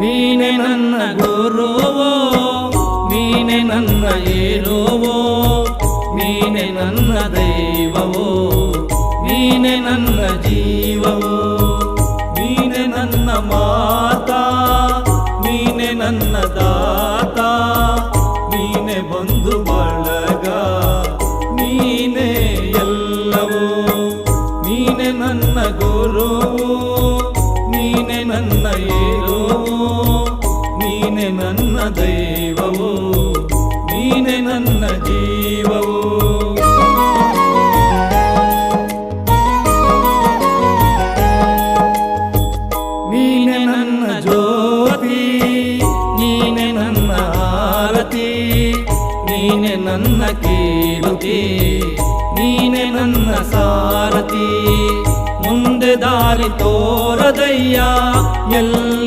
ನೀನೆ ನನ್ನ ಗುರುವೋ, ನೀನೆ ನನ್ನ ಏರುವೋ, ನೀನೆ ನನ್ನ ದೈವವೋ, ನೀನೆ ನನ್ನ ಜೀವವೋ, ನೀನೆ ನನ್ನ ಮಾತಾ, ನೀನೆ ನನ್ನ ದಾತ, ನೀನೆ ಬಂಧು ಬಳಗ, ನೀನೆ ಎಲ್ಲವೋ. ನೀನೆ ನನ್ನ ಗುರುವೋ, ನೀನೆ ನನ್ನ ಏರುವೋ, ನೀನೆ ನನ್ನ ದೈವವೋ, ನೀನೆ ನನ್ನ ಜೀವವೋ. ನೀನೆ ನನ್ನ ಜ್ಯೋತಿ, ನೀನೆ ನನ್ನ ಆರತಿ, ನೀನೆ ನನ್ನ ಕೀರ್ತಿ, ನೀನೆ ನನ್ನ ಸಾರಥಿ. ಮುಂದೆ ದಾರಿ ತೋರದಯ್ಯ ಎಲ್ಲಿ